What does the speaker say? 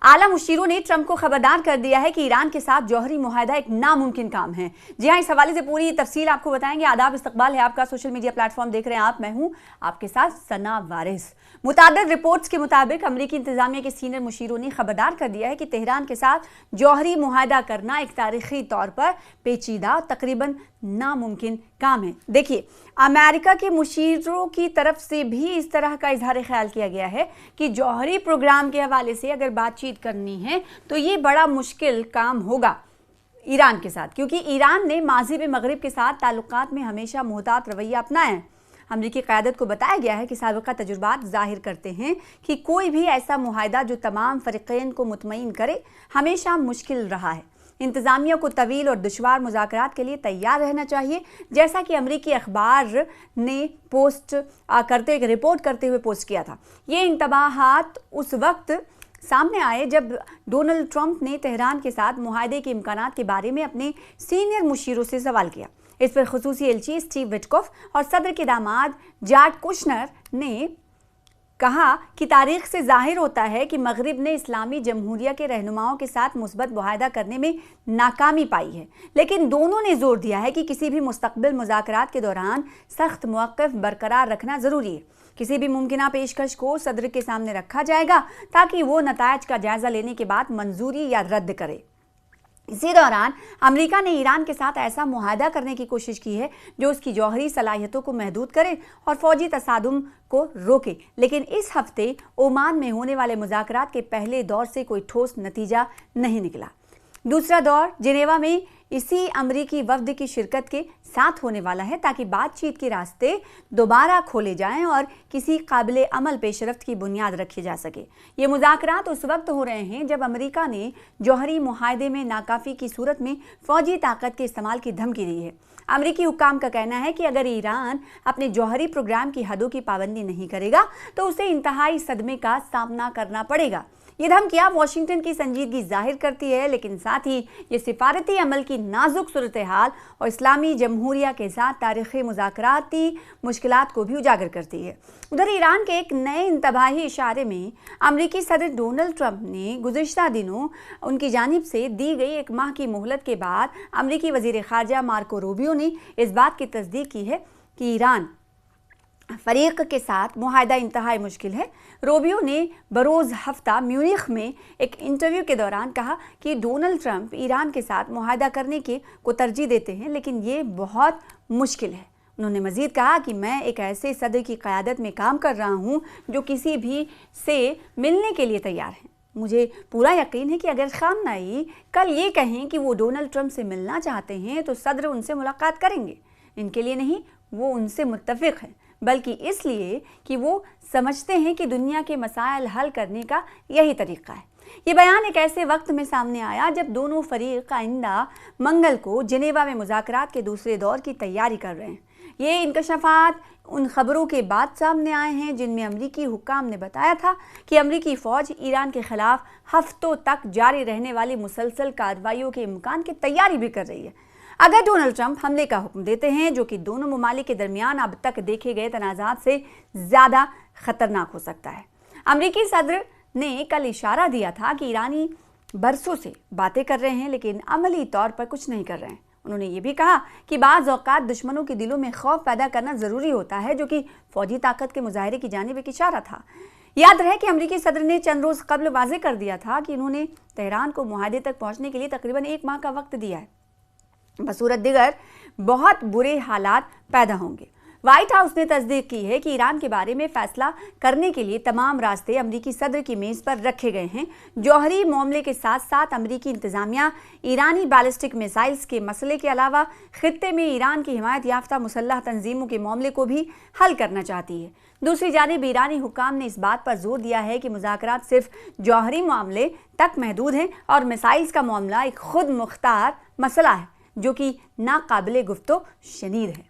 आला मुशीरों ने ट्रंप को खबरदार कर दिया है कि ईरान के साथ जौहरी मुआहदा एक नामुमकिन काम है। जी हाँ, इस हवाले से पूरी तफसील आपको बताएंगे। आदाब, इस्तकबाल है आपका, सोशल मीडिया प्लेटफॉर्म देख रहे हैं आप, मैं हूँ आपके साथ सना वारिस। मुतादिद रिपोर्ट्स के मुताबिक अमरीकी इंतजामिया के सीनियर मुशीरों ने खबरदार कर दिया है कि तेहरान के साथ जौहरी मुआहदा करना एक तारीखी तौर पर पेचीदा और तकरीबन नामुमकिन काम है। देखिए, अमेरिका के मुशीरों की तरफ से भी इस तरह का इजहार ख्याल किया गया है कि जौहरी प्रोग्राम के हवाले से अगर बातचीत करनी है तो ये बड़ा मुश्किल काम होगा ईरान के साथ, क्योंकि ईरान ने माजी में मगरिब के साथ ताल्लुकात में हमेशा मुहतात रवैया अपनाया है। अमरीकी क़यादत को बताया गया है कि साबिक़ा तजुर्बात ज़ाहिर करते हैं कि कोई भी ऐसा मुआहदा जो तमाम फ़रीक़ैन को मुतमईन करे हमेशा मुश्किल रहा है। इंतज़ामिया को तवील और दुश्वार मुज़ाकरात के लिए तैयार रहना चाहिए, जैसा कि अमरीकी अखबार ने रिपोर्ट करते हुए पोस्ट किया था। ये इंतबाहात उस वक्त सामने आए जब डोनाल्ड ट्रंप ने तेहरान के साथ मुआहदे के इम्कानात के बारे में अपने सीनियर मुशीरों से सवाल किया। इस पर खुसूसी एलची स्टीव विटकॉफ और सदर के दामाद जार्ड कुशनर ने कहा कि तारीख से जाहिर होता है कि मगरिब ने इस्लामी जमहूरिया के रहनुमाओं के साथ मुस्बत मुआहदा करने में नाकामी पाई है, लेकिन दोनों ने जोर दिया है कि किसी भी मुस्तकबिल मुज़ाकरात के दौरान सख्त मौक़िफ़ बरकरार रखना ज़रूरी है। किसी भी मुमकिना पेशकश को सदर के सामने रखा जाएगा ताकि वो नतायज का जायज़ा लेने के बाद मंजूरी या रद्द करे। इसी दौरान अमेरिका ने ईरान के साथ ऐसा मुआहदा करने की कोशिश की है जो उसकी जौहरी सलाहियतों को महदूद करे और फौजी तसादुम को रोके, लेकिन इस हफ्ते ओमान में होने वाले मुज़ाकरात के पहले दौर से कोई ठोस नतीजा नहीं निकला। दूसरा दौर जिनेवा में इसी अमरीकी वफ्द की शिरकत के साथ होने वाला है ताकि बातचीत के रास्ते दोबारा खोले जाएं और किसी काबिले अमल पेशरफ्त की बुनियाद रखी जा सके। ये मुज़ाकरात उस वक्त हो रहे हैं जब अमरीका ने जौहरी मुआहदे में नाकाफ़ी की सूरत में फ़ौजी ताकत के इस्तेमाल की धमकी दी है। अमरीकी हुक्काम का कहना है कि अगर ईरान अपने जौहरी प्रोग्राम की हदों की पाबंदी नहीं करेगा तो उसे इंतहाई सदमे का सामना करना पड़ेगा। ये धमकियां वाशिंगटन की संजीदगी जाहिर करती है, लेकिन साथ ही ये सिफारती अमल की नाजुक सूरत हाल और इस्लामी जमहूरिया के साथ तारीख़ी मुज़ाकराती मुश्किलात को भी उजागर करती है। उधर ईरान के एक नए इंतबाही इशारे में अमरीकी सदर डोनाल्ड ट्रंप ने गुज़िश्ता दिनों उनकी जानिब से दी गई एक माह की मोहलत के बाद अमरीकी वज़ीर ख़ारजा मार्को रूबियो ने इस बात की तस्दीक की है कि ईरान फरीक के साथ मुआहदा इंतहाई मुश्किल है। रूबियो ने बरोज़ हफ्ता म्यूनिख में एक इंटरव्यू के दौरान कहा कि डोनाल्ड ट्रंप ईरान के साथ मुआहदा करने को तरजीह देते हैं, लेकिन ये बहुत मुश्किल है। उन्होंने मज़ीद कहा कि मैं एक ऐसे सदर की क़यादत में काम कर रहा हूँ जो किसी भी से मिलने के लिए तैयार है। मुझे पूरा यकीन है कि अगर ख़ामनेई कल ये कहें कि वो डोनाल्ड ट्रंप से मिलना चाहते हैं तो सदर उनसे मुलाकात करेंगे। इनके लिए नहीं, वो उनसे मुत्तफ़िक़ हैं, बल्कि इसलिए कि वो समझते हैं कि दुनिया के मसाइल हल करने का यही तरीक़ा है। ये बयान एक ऐसे वक्त में सामने आया जब दोनों फरीक आइंदा मंगल को जिनेवा में मुज़ाकरात के दूसरे दौर की तैयारी कर रहे हैं। ये इंकशाफात उन खबरों के बाद सामने आए हैं जिनमें अमरीकी हुक्काम ने बताया था कि अमरीकी फ़ौज ईरान के ख़िलाफ़ हफ्तों तक जारी रहने वाली मुसलसल कार्रवाइयों के इम्कान की तैयारी भी कर रही है। अगर डोनाल्ड ट्रंप हमले का हुक्म देते हैं, जो कि दोनों ममालिक के दरमियान अब तक देखे गए तनाज़ात से ज़्यादा ख़तरनाक हो सकता है। अमरीकी सदर ने कल इशारा दिया था कि ईरानी बरसों से बातें कर रहे हैं लेकिन अमली तौर पर कुछ नहीं कर रहे हैं। उन्होंने ये भी कहा कि बाज़ औक़ात दुश्मनों के दिलों में खौफ पैदा करना ज़रूरी होता है, जो कि फ़ौजी ताकत के मुजाहरे की जानिब एक इशारा था। याद रहे कि अमरीकी सदर ने चंद रोज़ कबल वाज़े कर दिया था कि उन्होंने तेहरान को मुआहदे तक पहुँचने के लिए तकरीबन 1 माह का वक्त दिया है। बसूरत दिगर बहुत बुरे हालात पैदा होंगे। व्हाइट हाउस ने तस्दीक की है कि ईरान के बारे में फैसला करने के लिए तमाम रास्ते अमरीकी सदर की मेज़ पर रखे गए हैं। जौहरी मामले के साथ साथ अमरीकी इंतज़ामिया ईरानी बैलिस्टिक मिसाइल्स के मसले के अलावा खित्ते में ईरान की हिमायत याफ्ता मुसल्लह तंजीमों के मामले को भी हल करना चाहती है। दूसरी जानिब ईरानी हुक्काम ने इस बात पर जोर दिया है कि मुज़ाकरात सिर्फ जौहरी मामले तक महदूद हैं और मिसाइल्स का मामला एक खुद मुख्तार मसला है जो कि नाकाबिले गुफ्तो शनीद है।